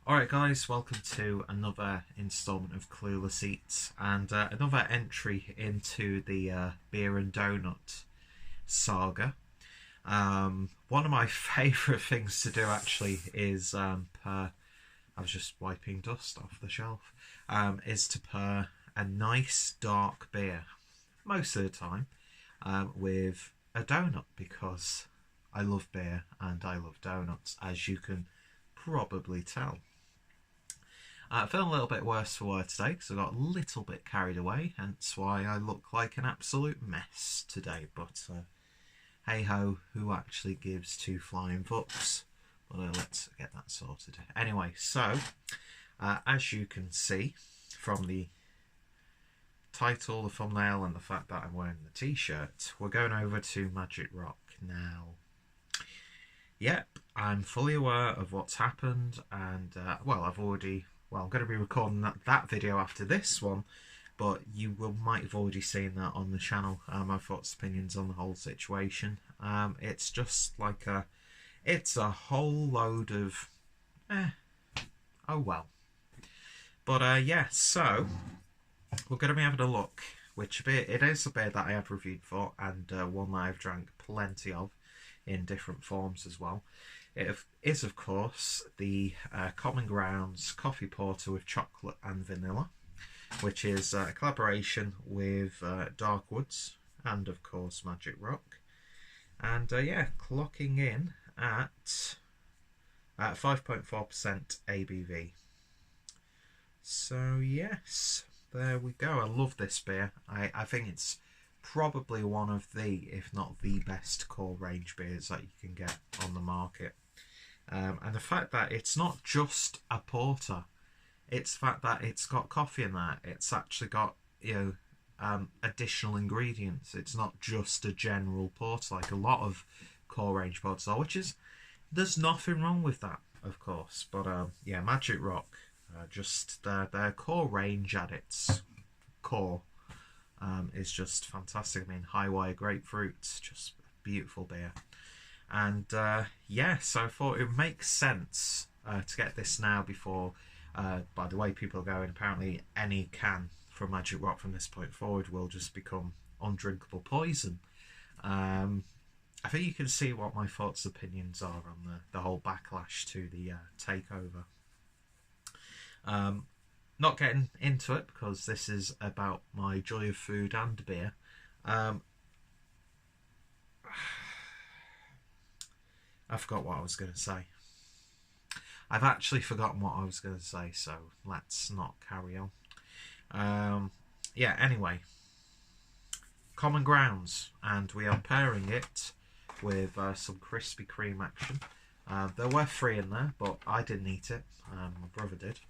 Alright guys, welcome to another instalment of Clueless Eats and another entry into the beer and donut saga. One of my favourite things to do actually is, I was just wiping dust off the shelf, is to pair a nice dark beer, most of the time, with a donut, because I love beer and I love donuts, as you can probably tell. Feeling a little bit worse for wear today because I got a little bit carried away, hence why I look like an absolute mess today. But hey ho, who actually gives two flying fucks? But let's get that sorted. Anyway, so as you can see from the title, the thumbnail, and the fact that I'm wearing the t-shirt, we're going over to Magic Rock now. Yep, I'm fully aware of what's happened, and well, I'm going to be recording that video after this one, but you might have already seen that on the channel, my thoughts, opinions on the whole situation. It's just like it's a whole load of, oh well. But yeah, so we're going to be having a look, which beer, it is a beer that I have reviewed for, and one that I've drank plenty of in different forms as well. It is, of course, the Common Grounds Coffee Porter with chocolate and vanilla, which is a collaboration with Darkwoods and, of course, Magic Rock. And yeah, clocking in at 5.4% ABV. So yes, there we go. I love this beer. I think it's probably one of the, if not the best core range beers that you can get on the market. And the fact that it's not just a porter, it's the fact that it's got coffee in there. It's actually got, you know, additional ingredients. It's not just a general porter like a lot of core range porters are, which is, there's nothing wrong with that, of course. But yeah, Magic Rock, just their core range at its core is just fantastic. I mean, high wire grapefruit, just beautiful beer. And yeah, so I thought it would make sense to get this now before, by the way people are going, apparently any can from Magic Rock from this point forward will just become undrinkable poison. I think you can see what my thoughts, opinions are on the whole backlash to the takeover. Not getting into it because this is about my joy of food and beer. I forgot what I was going to say. I've actually forgotten what I was going to say, so let's not carry on. Yeah, anyway. Common Grounds, and we are pairing it with some Krispy Kreme action. There were 3 in there, but I didn't eat it. My brother did.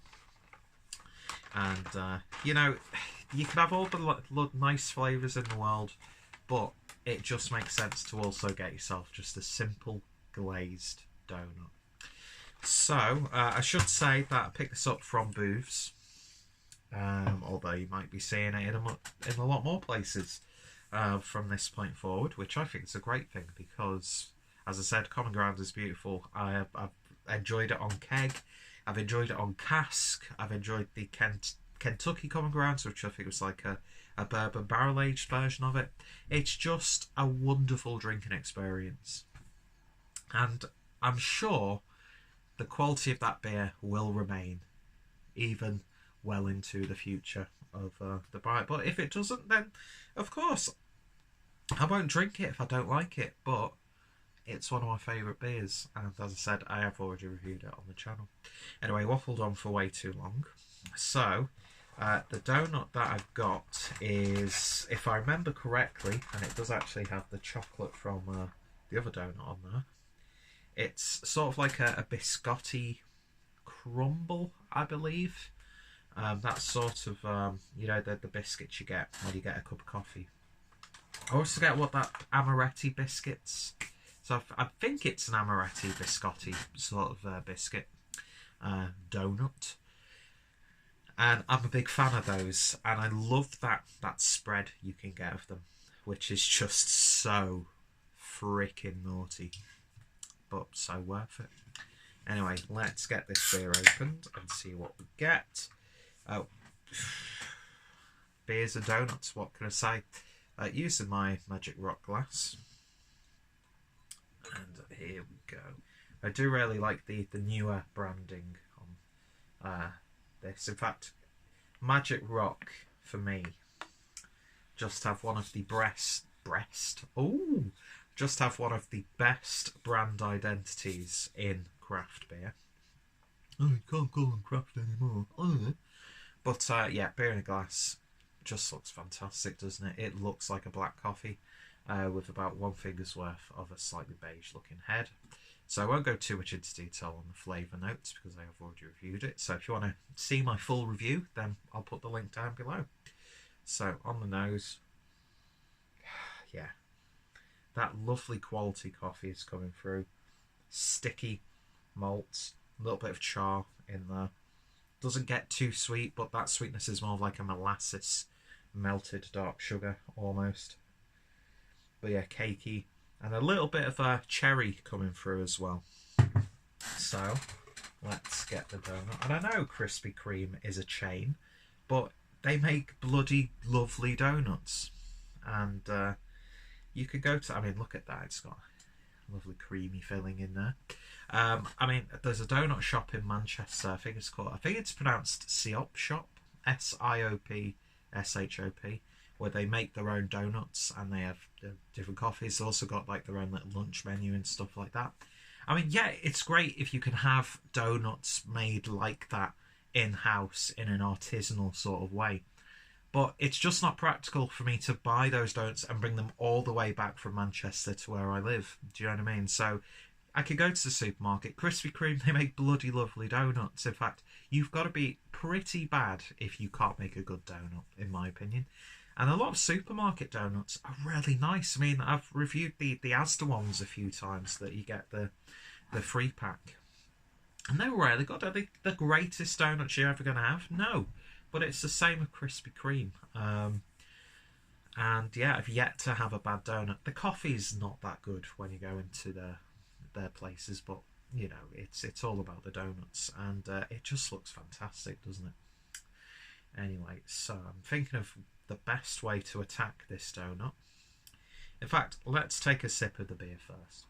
And, you know, you can have all the nice flavours in the world, but it just makes sense to also get yourself just a simple glazed donut. So, I should say that I picked this up from Booths, although you might be seeing it in a lot more places from this point forward, which I think is a great thing because, as I said, Common Ground is beautiful. I've enjoyed it on keg, I've enjoyed it on cask, I've enjoyed the Kentucky Common Grounds, which I think was like a bourbon barrel-aged version of it. It's just a wonderful drinking experience. And I'm sure the quality of that beer will remain even well into the future of the bar. But if it doesn't, then of course I won't drink it if I don't like it. But it's one of my favourite beers, and as I said, I have already reviewed it on the channel. Anyway, waffled on for way too long. So the donut that I've got is, if I remember correctly, and it does actually have the chocolate from the other donut on there. It's sort of like a biscotti crumble, I believe. That's sort of, you know, the biscuits you get when you get a cup of coffee. I always forget what that amaretti biscuits. So I think it's an amaretti biscotti sort of biscuit donut. And I'm a big fan of those. And I love that spread you can get of them, which is just so freaking naughty, but so worth it. Anyway, let's get this beer opened and see what we get. Oh, beers and donuts, what can I say? Using my Magic Rock glass. And here we go. I do really like the newer branding on this. In fact, Magic Rock, for me, just have one of the just have one of the best brand identities in craft beer. Oh, you can't call them craft anymore. But yeah, beer in a glass just looks fantastic, doesn't it? It looks like a black coffee with about one finger's worth of a slightly beige looking head. So I won't go too much into detail on the flavour notes because I have already reviewed it. So if you want to see my full review, then I'll put the link down below. So on the nose, yeah, that lovely quality coffee is coming through. Sticky malts, a little bit of char in there. Doesn't get too sweet, but that sweetness is more like a molasses melted dark sugar almost. But yeah, cakey. And a little bit of a cherry coming through as well. So, let's get the donut. And I know Krispy Kreme is a chain, but they make bloody lovely donuts. And you could go to... I mean, look at that. It's got a lovely creamy filling in there. I mean, there's a donut shop in Manchester. I think it's pronounced Siop Shop. S-I-O-P-S-H-O-P. Where they make their own donuts and they have different coffees. They've also got like their own little lunch menu and stuff like that. I mean, yeah, it's great if you can have donuts made like that in-house in an artisanal sort of way. But it's just not practical for me to buy those donuts and bring them all the way back from Manchester to where I live. Do you know what I mean? So I could go to the supermarket. Krispy Kreme, they make bloody lovely donuts. In fact, you've got to be pretty bad if you can't make a good donut, in my opinion. And a lot of supermarket donuts are really nice. I mean, I've reviewed the Asda ones a few times that you get the free pack. And they're really good. Are they the greatest donuts you're ever going to have? No. But it's the same with Krispy Kreme. And yeah, I've yet to have a bad donut. The coffee's not that good when you go into their places, but you know, it's all about the donuts, and it just looks fantastic, doesn't it? Anyway, so I'm thinking of the best way to attack this donut. In fact, let's take a sip of the beer first.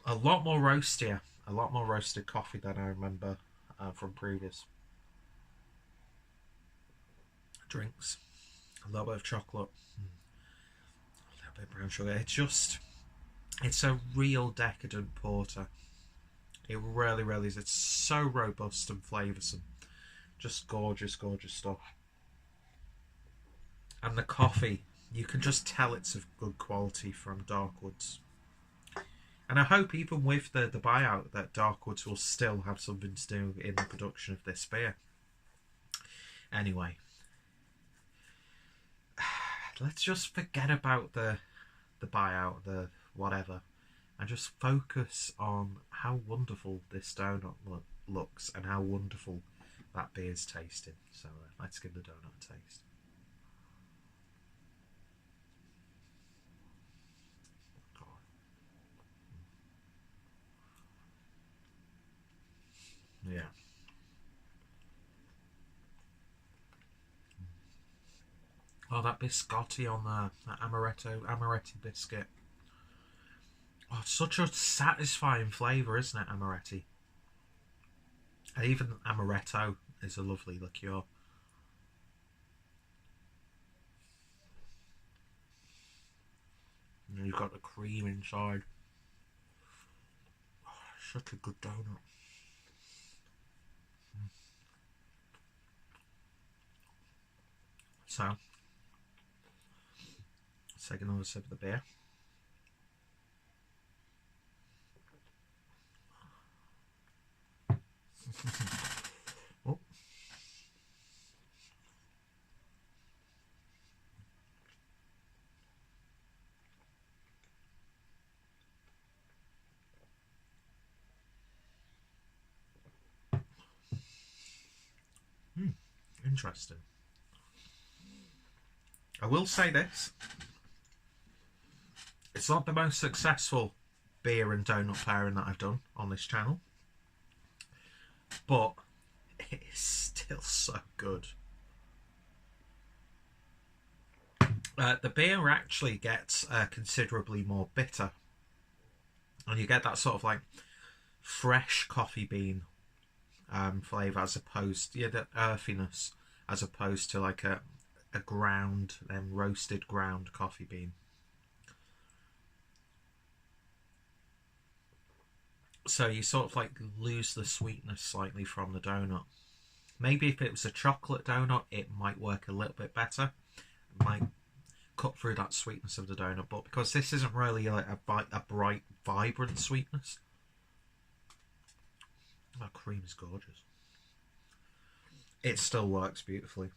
A lot more roastier, a lot more roasted coffee than I remember from previous drinks. A little bit of chocolate, a little bit of brown sugar. It's a real decadent porter. It really, really is. It's so robust and flavoursome. Just gorgeous, gorgeous stuff. And the coffee, you can just tell it's of good quality from Darkwoods. And I hope even with the buyout that Darkwoods will still have something to do in the production of this beer. Anyway, let's just forget about the buyout, the whatever, and just focus on how wonderful this donut looks and how wonderful that beer's tasting. So let's give the donut a taste. Yeah. Oh, that biscotti on there, that amaretti biscuit. Oh, it's such a satisfying flavour, isn't it, amaretti? And even amaretto is a lovely liqueur. And you've got the cream inside. Oh, such a good donut. So, let's take another sip of the beer. Oh. Interesting. I will say this. It's not the most successful beer and donut pairing that I've done on this channel, but it is still so good. The beer actually gets considerably more bitter, and you get that sort of like fresh coffee bean flavour, as opposed to the earthiness, as opposed to like a ground, roasted ground coffee bean. So you sort of like lose the sweetness slightly from the donut. Maybe if it was a chocolate donut, it might work a little bit better. It might cut through that sweetness of the donut, but because this isn't really like a bright, vibrant sweetness. That cream is gorgeous. It still works beautifully.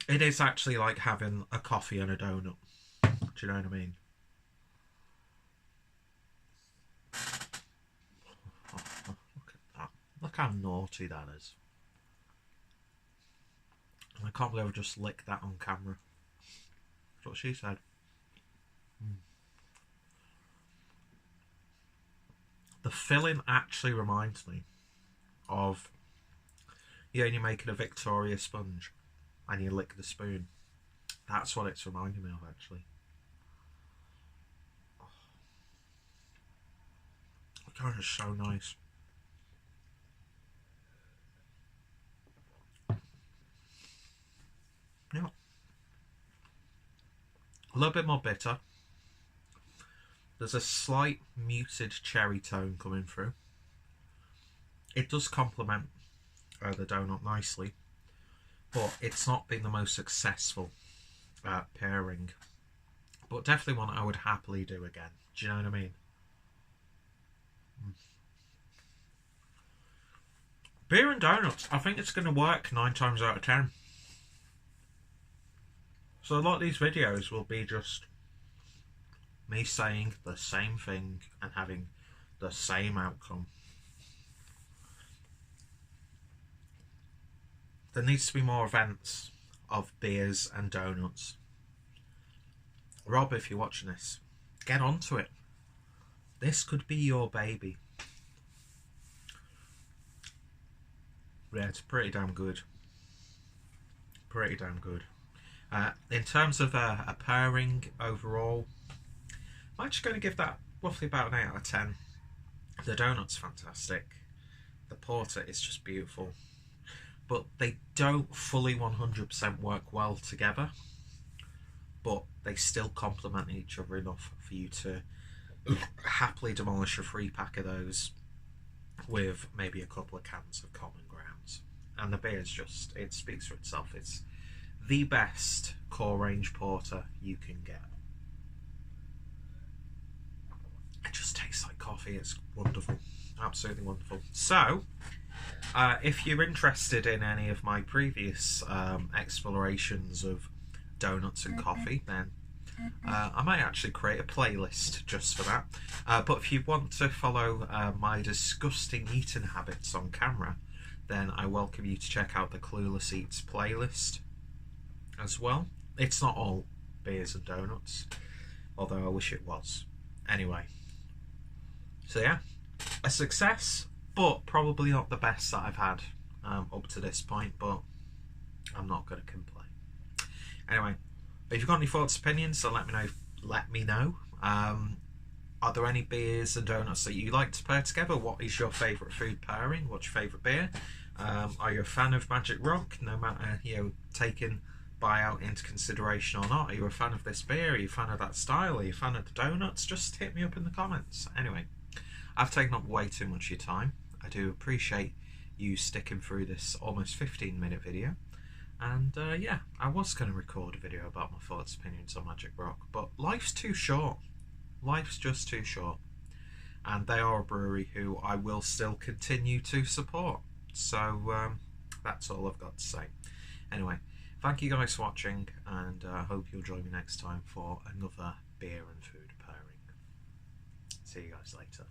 It is actually like having a coffee and a donut. Do you know what I mean? Oh, look at that. Look how naughty that is. I can't believe I just licked that on camera. That's what she said. The filling actually reminds me of, you know, you're making a Victoria sponge and you lick the spoon. That's what it's reminding me of, actually. Oh, that is so nice. Yeah. A little bit more bitter. There's a slight muted cherry tone coming through. It does complement the donut nicely, but it's not been the most successful pairing. But definitely one I would happily do again. Do you know what I mean? Beer and donuts, I think it's going to work 9 times out of 10. So a lot of these videos will be just me saying the same thing and having the same outcome. There needs to be more events of beers and donuts. Rob, if you're watching this, get onto it. This could be your baby. Yeah, it's pretty damn good. Pretty damn good. In terms of a pairing overall, I'm actually going to give that roughly about an 8 out of 10. The donut's fantastic. The porter is just beautiful. But they don't fully 100% work well together. But they still complement each other enough for you to happily demolish a 3-pack of those with maybe a couple of cans of common grounds. And the beer is just, it speaks for itself. It's the best core range porter you can get. It just tastes like coffee. It's wonderful. Absolutely wonderful. So, if you're interested in any of my previous explorations of donuts and coffee, then I might actually create a playlist just for that. But if you want to follow my disgusting eating habits on camera, then I welcome you to check out the Clueless Eats playlist as well. It's not all beers and donuts, although I wish it was. Anyway, so yeah, a success, but probably not the best that I've had up to this point, but I'm not going to complain. Anyway, if you've got any thoughts, opinions, then let me know. Are there any beers and donuts that you like to pair together? What is your favourite food pairing? What's your favourite beer? Are you a fan of Magic Rock, no matter, you know, taking buyout into consideration or not? Are you a fan of this beer? Are you a fan of that style? Are you a fan of the donuts? Just hit me up in the comments. Anyway, I've taken up way too much of your time. I do appreciate you sticking through this almost 15-minute video. And yeah, I was going to record a video about my thoughts, opinions on Magic Rock, but life's too short. Life's just too short. And they are a brewery who I will still continue to support. So that's all I've got to say. Anyway, thank you guys for watching, and I hope you'll join me next time for another beer and food pairing. See you guys later.